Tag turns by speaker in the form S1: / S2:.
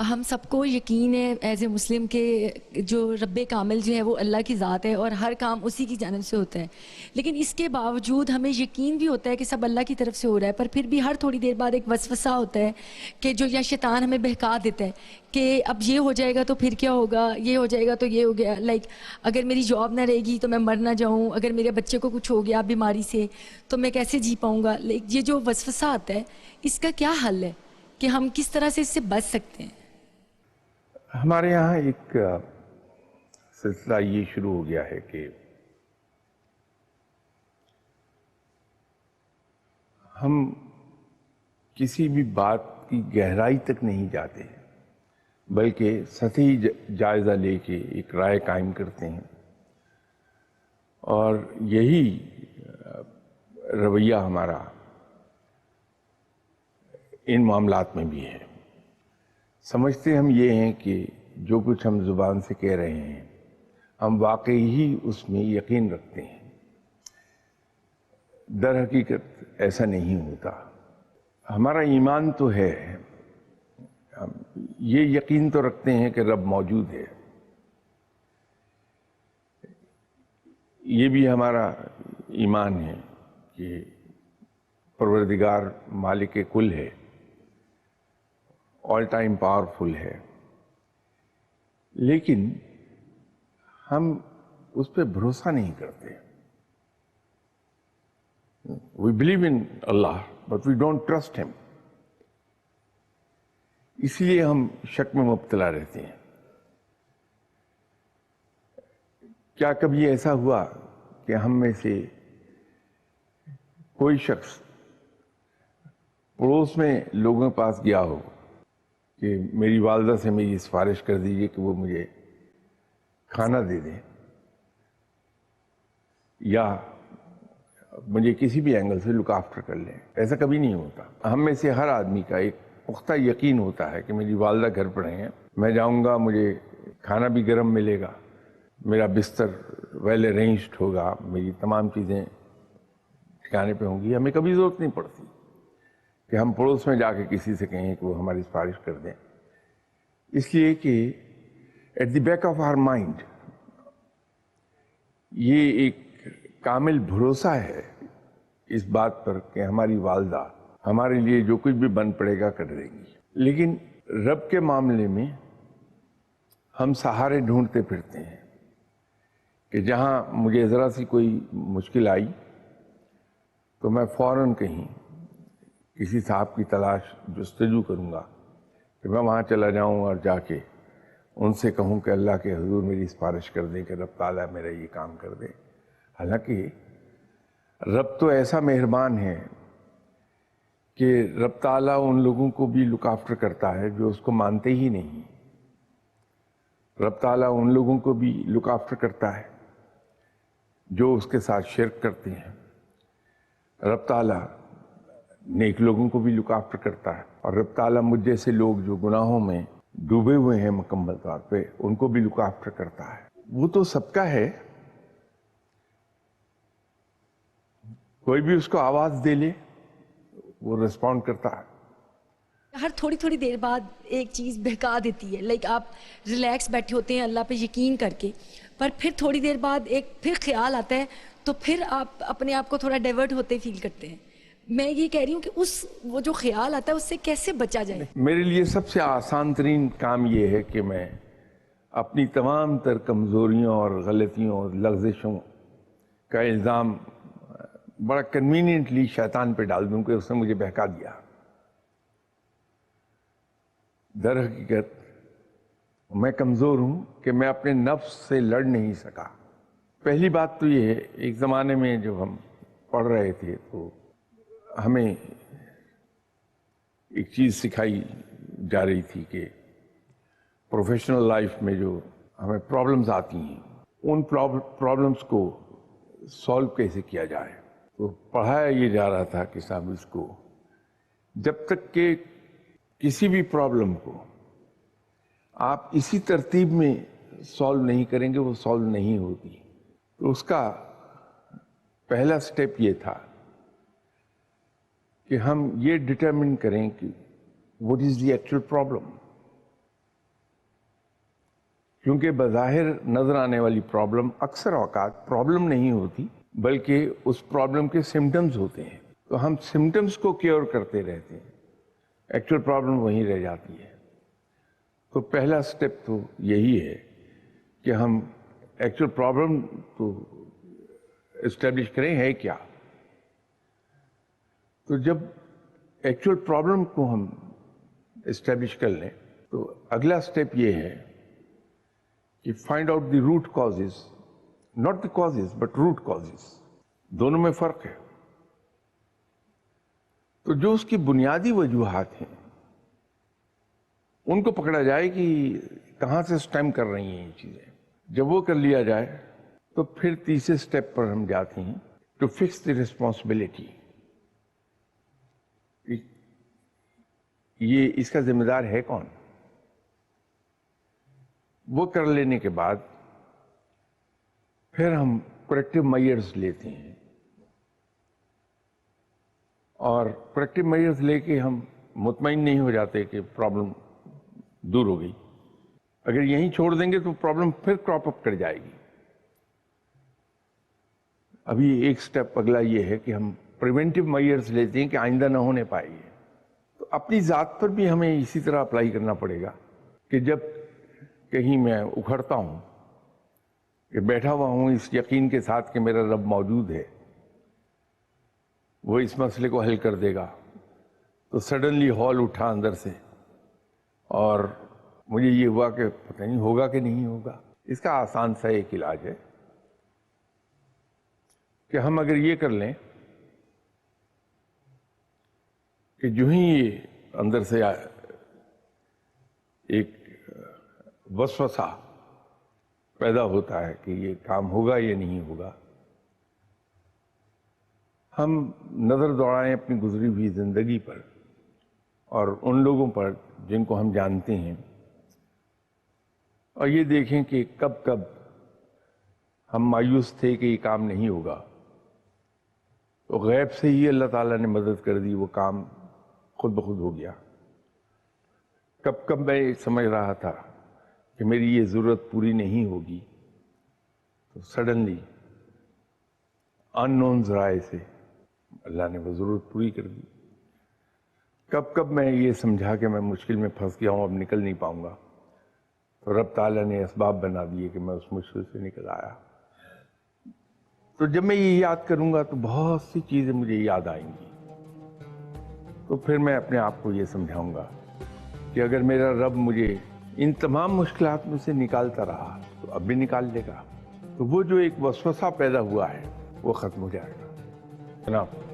S1: ہم سب کو یقین ہے ایز اے مسلم کہ جو رب کامل جو ہے وہ اللہ کی ذات ہے اور ہر کام اسی کی جانب سے ہوتا ہے، لیکن اس کے باوجود ہمیں یقین بھی ہوتا ہے کہ سب اللہ کی طرف سے ہو رہا ہے، پر پھر بھی ہر تھوڑی دیر بعد ایک وسوسہ ہوتا ہے کہ جو یا شیطان ہمیں بہکا دیتا ہے کہ اب یہ ہو جائے گا تو پھر کیا ہوگا، یہ ہو جائے گا تو یہ ہو گیا، لائک اگر میری جاب نہ رہے گی تو میں مر نہ جاؤں، اگر میرے بچے کو کچھ ہو گیا بیماری سے تو میں کیسے جی پاؤں گا۔ یہ جو وسوسہ آتا ہے اس کا کیا حل ہے کہ ہم کس طرح سے اس سے بچ سکتے ہیں؟
S2: ہمارے یہاں ایک سلسلہ یہ شروع ہو گیا ہے کہ ہم کسی بھی بات کی گہرائی تک نہیں جاتے بلکہ سطحی جائزہ لے کے ایک رائے قائم کرتے ہیں، اور یہی رویہ ہمارا ان معاملات میں بھی ہے۔ سمجھتے ہم یہ ہیں کہ جو کچھ ہم زبان سے کہہ رہے ہیں ہم واقعی ہی اس میں یقین رکھتے ہیں، در حقیقت ایسا نہیں ہوتا۔ ہمارا ایمان تو ہے، ہم یہ یقین تو رکھتے ہیں کہ رب موجود ہے، یہ بھی ہمارا ایمان ہے کہ پروردگار مالک کل ہے، آل ٹائم پاورفل ہے، لیکن ہم اس پہ بھروسہ نہیں کرتے۔ We believe in Allah, but we don't trust Him. اس لیے ہم شک میں مبتلا رہتے ہیں۔ کیا کبھی ایسا ہوا کہ ہم میں سے کوئی شخص پڑوس میں لوگوں کے پاس گیا ہو کہ میری والدہ سے میری سفارش کر دیجئے کہ وہ مجھے کھانا دے دیں یا مجھے کسی بھی اینگل سے لک آفٹر کر لیں؟ ایسا کبھی نہیں ہوتا۔ ہم میں سے ہر آدمی کا ایک پختہ یقین ہوتا ہے کہ میری والدہ گھر پر ہیں، میں جاؤں گا مجھے کھانا بھی گرم ملے گا، میرا بستر ویل ارینجڈ ہوگا، میری تمام چیزیں ٹھکانے پہ ہوں گی۔ ہمیں کبھی ضرورت نہیں پڑتی کہ ہم پڑوس میں جا کے کسی سے کہیں کہ وہ ہماری سفارش کر دیں، اس لیے کہ at the back of our mind یہ ایک کامل بھروسہ ہے اس بات پر کہ ہماری والدہ ہمارے لیے جو کچھ بھی بن پڑے گا کر دے گی۔ لیکن رب کے معاملے میں ہم سہارے ڈھونڈتے پھرتے ہیں کہ جہاں مجھے ذرا سی کوئی مشکل آئی تو میں فوراً کہیں کسی صاحب کی تلاش جستجو کروں گا کہ میں وہاں چلا جاؤں اور جا کے ان سے کہوں کہ اللہ کے حضور میری سفارش کر دیں کہ رب تعالیٰ میرا یہ کام کر دے۔ حالانکہ رب تو ایسا مہربان ہے کہ رب تعالیٰ ان لوگوں کو بھی لک آفٹر کرتا ہے جو اس کو مانتے ہی نہیں۔ رب تعالیٰ ان لوگوں کو بھی لک آفٹر کرتا ہے جو اس کے ساتھ شرک کرتے ہیں۔ رب تعالیٰ نیک لوگوں کو بھی لک آفٹر کرتا ہے، اور رب تعالیٰ مجھ جیسے لوگ جو گناہوں میں ڈوبے ہوئے ہیں مکمل طور پہ ان کو بھی لک آفٹر کرتا ہے۔ وہ تو سب کا ہے، کوئی بھی اس کو آواز دے لے وہ ریسپونڈ کرتا ہے۔
S1: ہر تھوڑی تھوڑی دیر بعد ایک چیز بہکا دیتی ہے، لائک آپ ریلیکس بیٹھے ہوتے ہیں اللہ پہ یقین کر کے، پر پھر تھوڑی دیر بعد ایک پھر خیال آتا ہے تو پھر آپ اپنے آپ کو تھوڑا ڈائیورٹ ہوتے فیل کرتے ہیں۔ میں یہ کہہ رہی ہوں کہ وہ جو خیال آتا ہے اس سے کیسے بچا جائے؟
S2: میرے لیے سب سے آسان ترین کام یہ ہے کہ میں اپنی تمام تر کمزوریوں اور غلطیوں اور لغزشوں کا الزام بڑا کنوینئنٹلی شیطان پہ ڈال دوں کہ اس نے مجھے بہکا دیا۔ در حقیقت میں کمزور ہوں کہ میں اپنے نفس سے لڑ نہیں سکا۔ پہلی بات تو یہ ہے، ایک زمانے میں جب ہم پڑھ رہے تھے تو ہمیں ایک چیز سکھائی جا رہی تھی کہ پروفیشنل لائف میں جو ہمیں پرابلمز آتی ہیں ان پرابلمز کو سالو کیسے کیا جائے۔ تو پڑھایا یہ جا رہا تھا کہ صاحب اس کو جب تک کہ کسی بھی پرابلم کو آپ اسی ترتیب میں سالو نہیں کریں گے وہ سالو نہیں ہوتی۔ تو اس کا پہلا سٹیپ یہ تھا کہ ہم یہ ڈٹرمن کریں کہ what is the actual problem۔ کیونکہ بظاہر نظر آنے والی پرابلم اکثر اوقات پرابلم نہیں ہوتی بلکہ اس پرابلم کے سمٹمز ہوتے ہیں. تو ہم سمٹمز کو کیور کرتے رہتے ہیں, ایکچوئل پرابلم وہیں رہ جاتی ہے. تو پہلا سٹیپ تو یہی ہے کہ ہم ایکچوئل پرابلم تو اسٹیبلش کریں ہے کیا. تو جب ایکچوئل پرابلم کو ہم اسٹیبلش کر لیں تو اگلا سٹیپ یہ ہے کہ find out the root causes, not the causes but root causes. دونوں میں فرق ہے. تو جو اس کی بنیادی وجوہات ہیں ان کو پکڑا جائے کہ کہاں سے سٹیم کر رہی ہیں یہ چیزیں. جب وہ کر لیا جائے تو پھر تیسرے سٹیپ پر ہم جاتے ہیں ٹو فکس دی ریسپانسبلٹی. یہ اس کا ذمہ دار ہے کون. وہ کر لینے کے بعد پھر ہم کریکٹیو میئرز لیتے ہیں اور کریکٹیو میئرز لے کے ہم مطمئن نہیں ہو جاتے کہ پرابلم دور ہو گئی. اگر یہیں چھوڑ دیں گے تو پرابلم پھر کراپ اپ کر جائے گی. ابھی ایک سٹیپ اگلا یہ ہے کہ ہم پریونٹیو میئرز لیتے ہیں کہ آئندہ نہ ہونے پائے گی. تو اپنی ذات پر بھی ہمیں اسی طرح اپلائی کرنا پڑے گا کہ جب کہیں میں اکھڑتا ہوں کہ بیٹھا ہوا ہوں اس یقین کے ساتھ کہ میرا رب موجود ہے, وہ اس مسئلے کو حل کر دے گا, تو سڈنلی ہال اٹھا اندر سے اور مجھے یہ ہوا کہ پتہ نہیں ہوگا کہ نہیں ہوگا. اس کا آسان سا ایک علاج ہے کہ ہم اگر یہ کر لیں کہ جو ہی یہ اندر سے ایک وسوسہ پیدا ہوتا ہے کہ یہ کام ہوگا یا نہیں ہوگا, ہم نظر دوڑائیں اپنی گزری ہوئی زندگی پر اور ان لوگوں پر جن کو ہم جانتے ہیں, اور یہ دیکھیں کہ کب کب ہم مایوس تھے کہ یہ کام نہیں ہوگا تو غیب سے ہی اللہ تعالیٰ نے مدد کر دی, وہ کام خود بخود ہو گیا. کب کب میں سمجھ رہا تھا کہ میری یہ ضرورت پوری نہیں ہوگی تو سڈنلی ان نون ذرائع سے اللہ نے وہ ضرورت پوری کر دی. کب کب میں یہ سمجھا کہ میں مشکل میں پھنس گیا ہوں, اب نکل نہیں پاؤں گا, تو رب تعالیٰ نے اسباب بنا دیے کہ میں اس مشکل سے نکل آیا. تو جب میں یہ یاد کروں گا تو بہت سی چیزیں مجھے یاد آئیں گی. تو پھر میں اپنے آپ کو یہ سمجھاؤں گا کہ اگر میرا رب مجھے ان تمام مشکلات میں سے نکالتا رہا تو اب بھی نکال لے گا. تو وہ جو ایک وسوسہ پیدا ہوا ہے وہ ختم ہو جائے گا. جناب